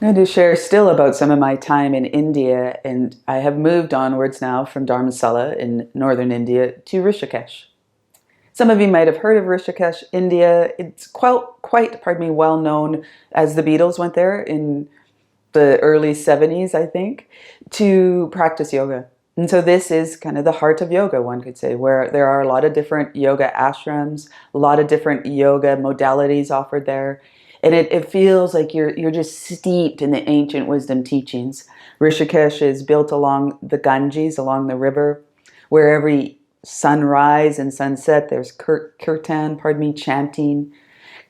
I'm going to share still about some of my time in India, and I have moved onwards now from Dharamsala in northern India to Rishikesh. Some of you might have heard of Rishikesh, India. It's quite, well known as the Beatles went there in the early 70s, I think, to practice yoga. And so this is kind of the heart of yoga, one could say, where there are a lot of different yoga ashrams, a lot of different yoga modalities offered there. And it feels like you're just steeped in the ancient wisdom teachings. Rishikesh is built along the Ganges, along the river, where every sunrise and sunset there's kirtan, chanting.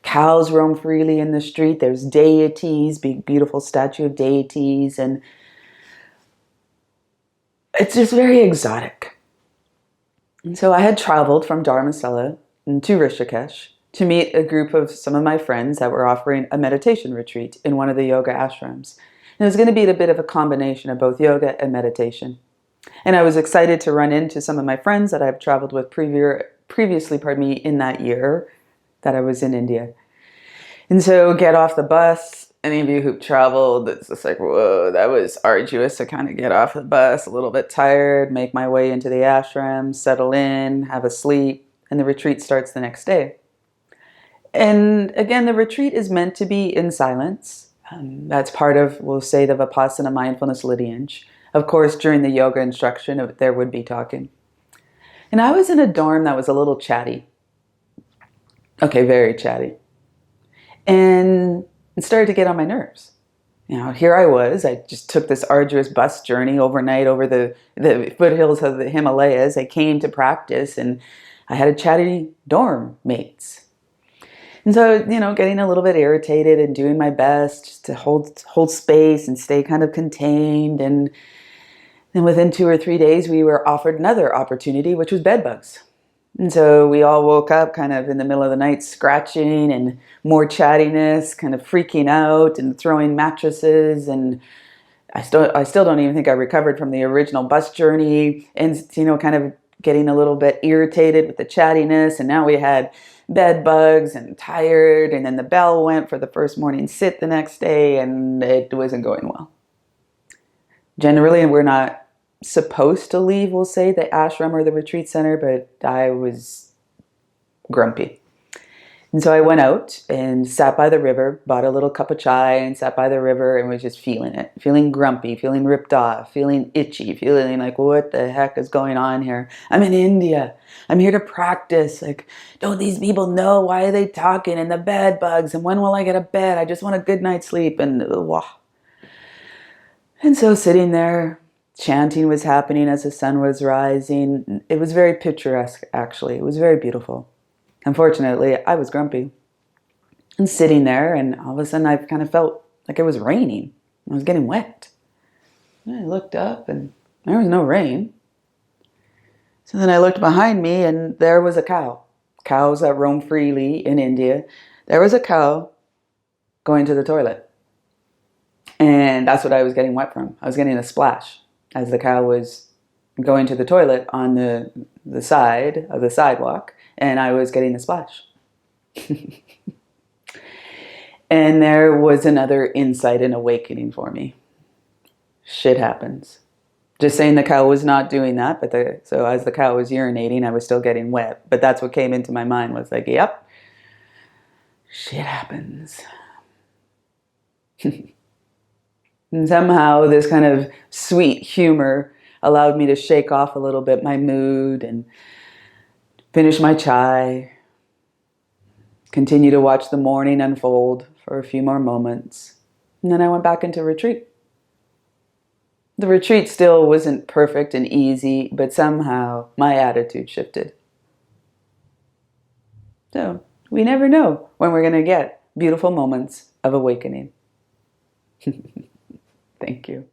Cows roam freely in the street. There's deities, big beautiful statue of deities, and it's just very exotic. And so I had traveled from Dharamsala to Rishikesh to meet a group of some of my friends that were offering a meditation retreat in one of the yoga ashrams. And it was going to be a bit of a combination of both yoga and meditation. And I was excited to run into some of my friends that I've traveled with previously, in that year that I was in India. And so get off the bus. Any of you who've traveled, it's just like, whoa, that was arduous to kind of get off the bus, a little bit tired, make my way into the ashram, settle in, have a sleep, and the retreat starts the next day. And again, the retreat is meant to be in silence. That's part of, we'll say, the Vipassana mindfulness lineage. Of course, during the yoga instruction, there would be talking. And I was in a dorm that was a little chatty. Okay, very chatty. And it started to get on my nerves. You know, here I was. I just took this arduous bus journey overnight over the foothills of the Himalayas. I came to practice, and I had a chatty dorm mates. And so, getting a little bit irritated and doing my best just to hold space and stay kind of contained. And then within 2 or 3 days, we were offered another opportunity, which was bed bugs. And so we all woke up kind of in the middle of the night, scratching and more chattiness, kind of freaking out and throwing mattresses. And I still don't even think I recovered from the original bus journey, and, kind of getting a little bit irritated with the chattiness. And now we had bed bugs and tired. And then the bell went for the first morning sit the next day, and it wasn't going well. Generally, we're not supposed to leave, we'll say, the ashram or the retreat center, but I was grumpy. And so I went out and sat by the river, bought a little cup of chai and sat by the river and was just feeling it, feeling grumpy, feeling ripped off, feeling itchy, feeling like, what the heck is going on here? I'm in India. I'm here to practice. Like, don't these people know? Why are they talking? And the bed bugs, and when will I get a bed? I just want a good night's sleep. And wow. And so sitting there, chanting was happening as the sun was rising. It was very picturesque, actually. It was very beautiful. Unfortunately, I was grumpy. And sitting there, and all of a sudden I kind of felt like it was raining. I was getting wet. And I looked up, and there was no rain. So then I looked behind me, and there was a cow. Cows that roam freely in India. There was a cow going to the toilet. And that's what I was getting wet from. I was getting a splash as the cow was going to the toilet on the side of the sidewalk, and I was getting a splash. And there was another insight and awakening for me. Shit happens. Just saying the cow was not doing that, so as the cow was urinating, I was still getting wet. But that's what came into my mind, was like, yep, shit happens. And somehow this kind of sweet humor allowed me to shake off a little bit my mood and finish my chai, continue to watch the morning unfold for a few more moments, and then I went back into retreat. The retreat still wasn't perfect and easy, but somehow my attitude shifted. So we never know when we're going to get beautiful moments of awakening. Thank you.